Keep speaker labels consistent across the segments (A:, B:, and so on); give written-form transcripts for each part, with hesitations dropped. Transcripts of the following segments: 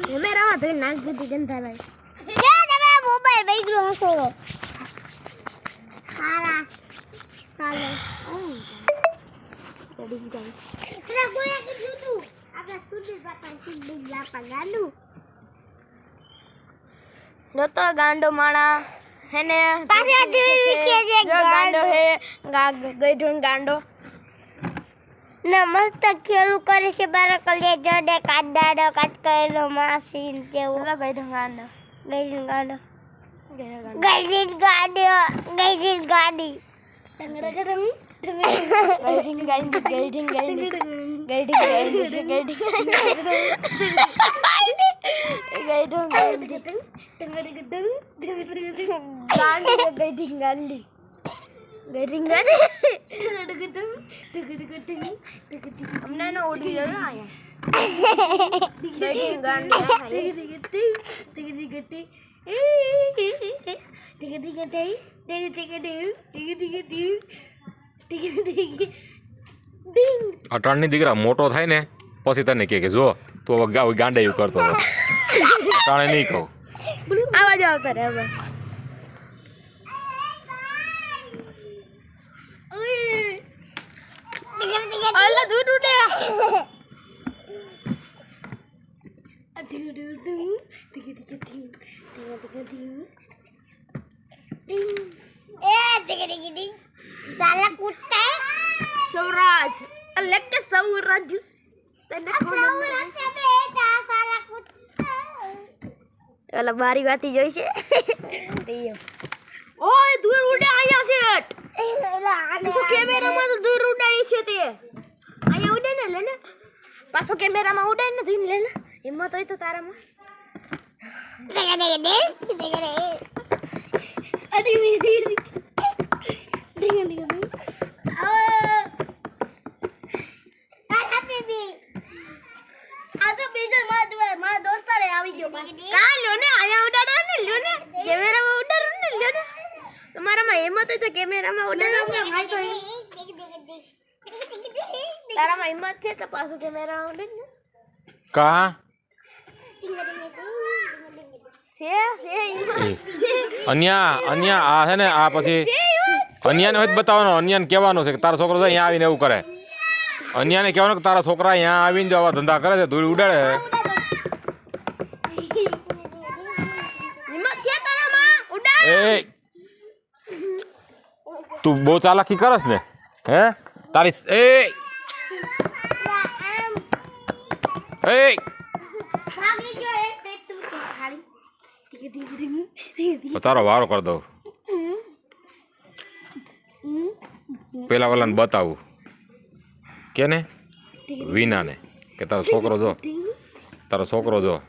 A: કેમેરામાં તો નાખ દીધી ગંધા લાગે કે તમે મોબાઈલ બગડ્યો હશો સારા સાલે રેડી ગઈ અરે બોયા કીધું તું આપણા સુધીર બાપા સુધીર બાપા ગાંડુ નતો ગાંડો માણા હેને પાછા દીવી કે જે ગાંડો હે ગઈઢું ગાંડો નમસ્ત ખેલું કરે છે બાર કલે જોડે કાડાડો કાટ કરેલો માસીન જેવો ગઈઢું ગાંડો ગઈઢું ગાંડી ટંગડગડંગ ગઈઢું ગાંડી ગઈઢું ગાંડી ગઈઢું ગાંડી ટંગડગડંગ ગાંડી ગઈઢું ગાંડી हमने ना उड़ी है ना आया गटिंग गांडी
B: અટાણની દીકરા મોટો થાય ને પછી તને કે જો તું હવે ગાંડા એવું કરતો હતો તાણે નહીં કહું
A: આવાજ આવતા રે હવે Allah dulu deh. Ding. Salah kutte. Sauraj. Alek ke Sauraj. Sauraj beda salah kutte. Kalau bari gati joy છે. ઓય દૂર ઉડે આયા છે તો કેમેરામાં તો દૂર ઉડાડી છે તે આયા ઉડે ને લે ને પાછો કેમેરામાં ઉડે ને ધીમ લે ને હિંમત હોય તો તારામાં મારા દોસ્તારે આવી ગયો કા લ્યો ને આયા ઉડાડો ને લ્યો ને કેમેરામાં ઉડાડો ને લ્યો ને તમારામાં હિંમત હોય તો કેમેરામાં ઉડાડો તારામાં હિંમત છે તો પાછું કેમેરામાં ઉડાડ ને
B: કા અન્યા આ છે ને આ પછી અન્યાને હોય બતાવવાનો અન્યાને કહેવાનું છે કે તારો છોકરો અહીંયા આવીને એવું કરે અન્યાને કહેવાનું કે તારા છોકરા અહીંયા આવીને જો આવા ધંધા કરે છે ધૂળ ઉડાડે એ તું બહુ ચાલાકી કરસ ને હે તારી તારો વારો કરી દઉં પેલા વાલાને બતાવું કે ને વિનાને કે તારો છોકરો જો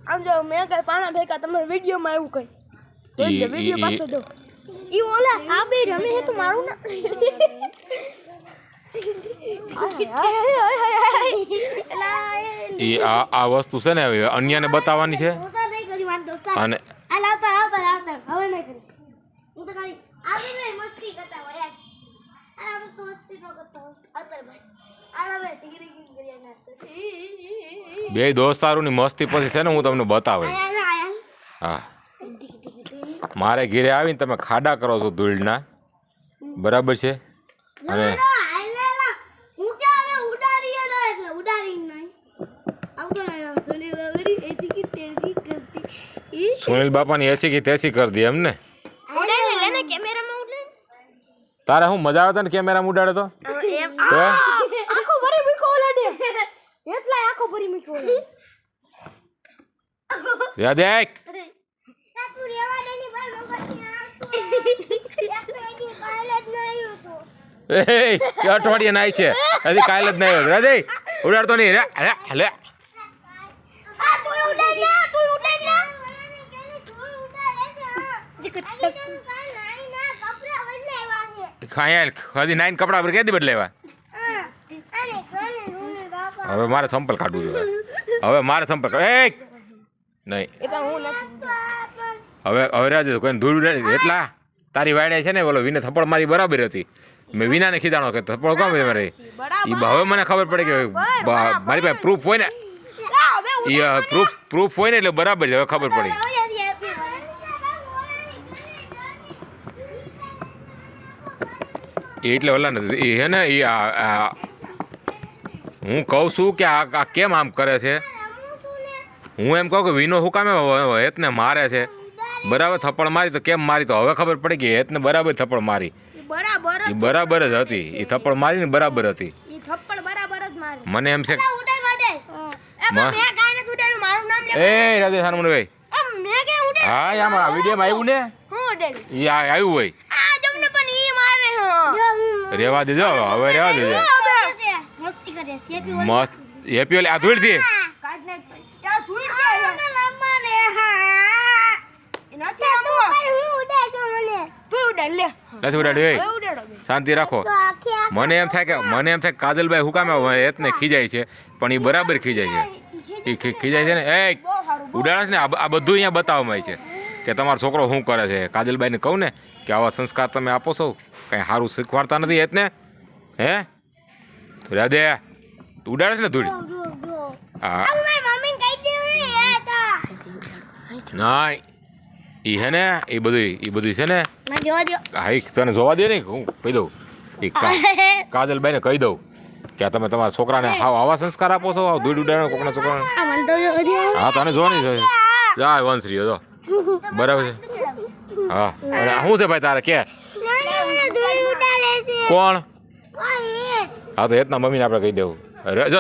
A: આમ જો મેં કઈ પાણા ભેગા તમે વિડીયોમાં એવું કઈ વિડીયો પાછો દો ઈ ઓલા આ બે રમે હે તો મારું ના
B: ઈ આ વસ્તુ છે ને અન્યને બતાવવાની છે અને
A: હવે નહીં કરી હું તો ખાલી આવી મે મસ્તી કરતા હોય યાર આ તો મસ્તી ન કરતા હોય અતર ભાઈ આ મે ટીગરી કરી નાખતો
B: બે દોસ્તારોની મસ્તી પછી છે ને હું તમને બતાવે હા મારે ઘરે આવીને તમે ખાડા કરો છો ધૂળના બરાબર છે અને સુનિલ બાપાની એસી કી તેસી કરી દી એમ ને તારે હું મજા આવે ને કેમેરામાં ઉડાડે તો
A: આખો ભરી મીઠો ઓલાડે એટલા આખો ભરી મીઠો ઓલાડે
B: યાદ આય
A: તું રેવા દે ની ભાઈ
B: એ અઠવાડિયે નાય છે હજી કાલ જ નહીં આવ્યો રાજે ઉડાડતો નહીં રે લે ખાયા હજી નાઈન કપડા પર ક્યાંથી બદલાવ્યા હવે મારે સંપલ કાઢવું જોઈએ હવે મારે સંપર્ક એ નહીં
A: એ પણ હું નથી
B: હવે રાજ કોઈને ધૂળ ઉડાડી એટલા તારી વાડે છે ને બોલો વિને થપ્પડ મારી બરાબર હતી મેં વિનાને ખીદાણો કે થપ્પડ કોમ મારે એ હવે મને ખબર પડે કે મારી પાસે પ્રૂફ હોય ને એ પ્રૂફ હોય ને એટલે બરાબર છે હવે ખબર પડી એટલે ઓલા નથી એ હે ને એ હું કહું છું કે આ કેમ આમ કરે છે હું એમ કહું કે વિનો હું કામે હેતને મારે છે બરાબર થપ્પડ મારી તો કેમ મારી તો હવે ખબર પડી કે હેતને બરાબર થપ્પડ મારી એ બરાબર જ હતી એ થપ્પડ મારી ને બરાબર હતી મને એમ છે એ રાધે સાનમુનિભાઈ હા આમાં વિડીયોમાં આવ્યું ને એ આવ્યું હોય રેવા દેજો હવે રેવા દેજો મસ્ત હેપી ઓલી આ ધૂળથી નથી ઉડાડ્યું શાંતિ રાખો મને એમ થાય કે કાજલભાઈ હું કામે હેતને ખીજાય છે પણ એ બરાબર ખીજાય છે એ ખીજાય છે ને એ ઉડાડે છે ને આ બધું અહીંયા બતાવવામાં છે કે તમારો છોકરો શું કરે છે કાજલભાઈને કહું ને કે આવા સંસ્કાર તમે આપો છો કંઈ સારું શીખવાડતા નથી હેતને હે રાધે ઉડાડે છે ને ધૂળ હા ના એ હે ને એ બધું છે ને હા તને જોવા દે ને હું કહી દઉં એ કાજલભાઈને કહી દઉં કે તમે તમારા છોકરાને હાવ આવા સંસ્કાર આપો છો ધૂળ ઉડાડે કોકના છોકરાને હા તને જો નહીં જાય વંશરીઓ જો બરાબર છે હા અને શું છે ભાઈ તારે કે કોણ હા તો હેતના મમ્મીને આપણે કહી દેવું જો